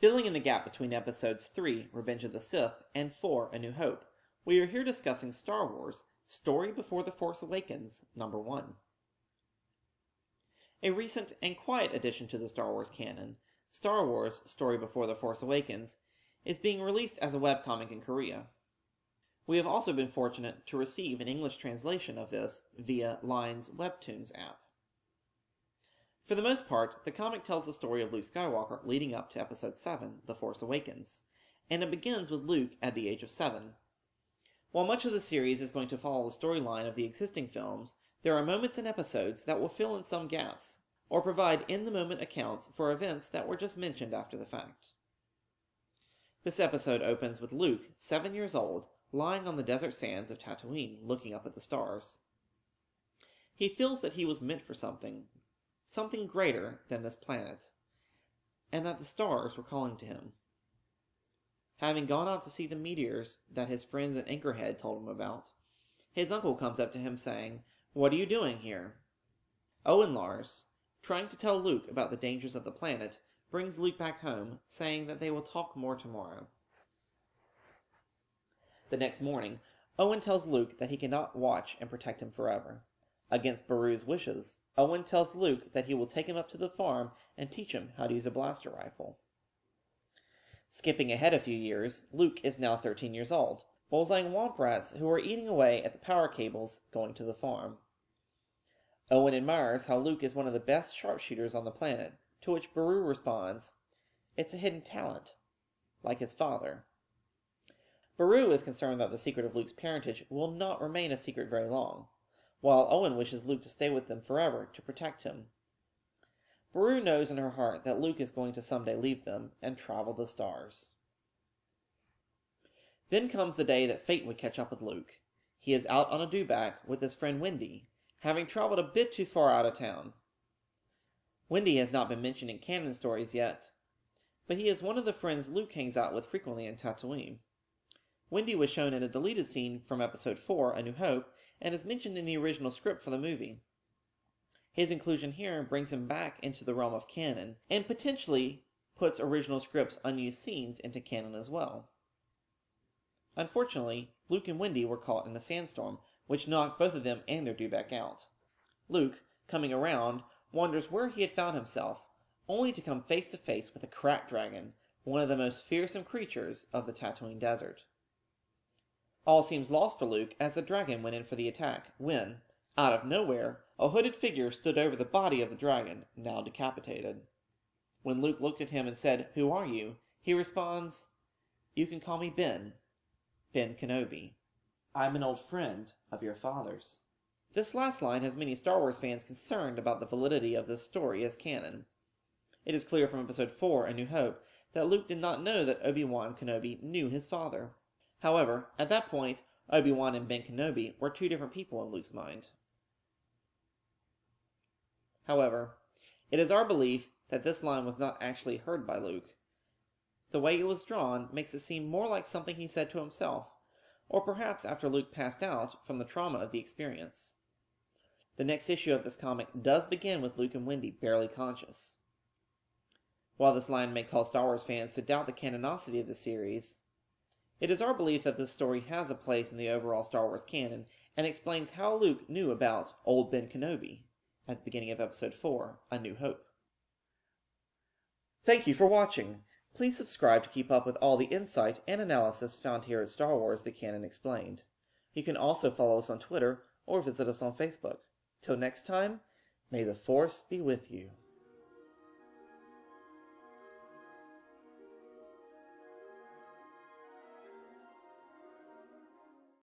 Filling in the gap between episodes 3, Revenge of the Sith, and 4, A New Hope, we are here discussing Star Wars, Story Before the Force Awakens, number 1. A recent and quiet addition to the Star Wars canon, Star Wars, Story Before the Force Awakens, is being released as a webcomic in Korea. We have also been fortunate to receive an English translation of this via Line's Webtoons app. For the most part, the comic tells the story of Luke Skywalker leading up to Episode 7, The Force Awakens, and it begins with Luke at the age of 7. While much of the series is going to follow the storyline of the existing films, there are moments and episodes that will fill in some gaps, or provide in-the-moment accounts for events that were just mentioned after the fact. This episode opens with Luke, 7 years old, lying on the desert sands of Tatooine looking up at the stars. He feels that he was meant for something greater than this planet, and that the stars were calling to him. Having gone out to see the meteors that his friends at Anchorhead told him about, his uncle comes up to him saying, "What are you doing here?" Owen Lars, trying to tell Luke about the dangers of the planet, brings Luke back home, saying that they will talk more tomorrow. The next morning, Owen tells Luke that he cannot watch and protect him forever. Against Beru's wishes, Owen tells Luke that he will take him up to the farm and teach him how to use a blaster rifle. Skipping ahead a few years, Luke is now 13 years old, bullseyeing womp rats who are eating away at the power cables going to the farm. Owen admires how Luke is one of the best sharpshooters on the planet, to which Beru responds, "It's a hidden talent, like his father." Beru is concerned that the secret of Luke's parentage will not remain a secret very long, while Owen wishes Luke to stay with them forever to protect him. Beru knows in her heart that Luke is going to someday leave them and travel the stars. Then comes the day that fate would catch up with Luke. He is out on a dewback with his friend Wendy, having traveled a bit too far out of town. Wendy has not been mentioned in canon stories yet, but he is one of the friends Luke hangs out with frequently in Tatooine. Wendy was shown in a deleted scene from Episode 4, A New Hope, and is mentioned in the original script for the movie. His inclusion here brings him back into the realm of canon, and potentially puts original script's unused scenes into canon as well. Unfortunately, Luke and Wendy were caught in a sandstorm, which knocked both of them and their dewback out. Luke, coming around, wonders where he had found himself, only to come face to face with a crap dragon, one of the most fearsome creatures of the Tatooine desert. All seems lost for Luke as the dragon went in for the attack, when, out of nowhere, a hooded figure stood over the body of the dragon, now decapitated. When Luke looked at him and said, "Who are you?" he responds, "You can call me Ben Kenobi. I'm an old friend of your father's." This last line has many Star Wars fans concerned about the validity of this story as canon. It is clear from Episode 4, A New Hope, that Luke did not know that Obi-Wan Kenobi knew his father. However, at that point, Obi-Wan and Ben Kenobi were two different people in Luke's mind. However, it is our belief that this line was not actually heard by Luke. The way it was drawn makes it seem more like something he said to himself, or perhaps after Luke passed out from the trauma of the experience. The next issue of this comic does begin with Luke and Wendy barely conscious. While this line may cause Star Wars fans to doubt the canonicity of the series, it is our belief that this story has a place in the overall Star Wars canon and explains how Luke knew about Old Ben Kenobi at the beginning of Episode 4, A New Hope. Thank you for watching. Please subscribe to keep up with all the insight and analysis found here at Star Wars The Canon Explained. You can also follow us on Twitter or visit us on Facebook. Till next time, may the Force be with you.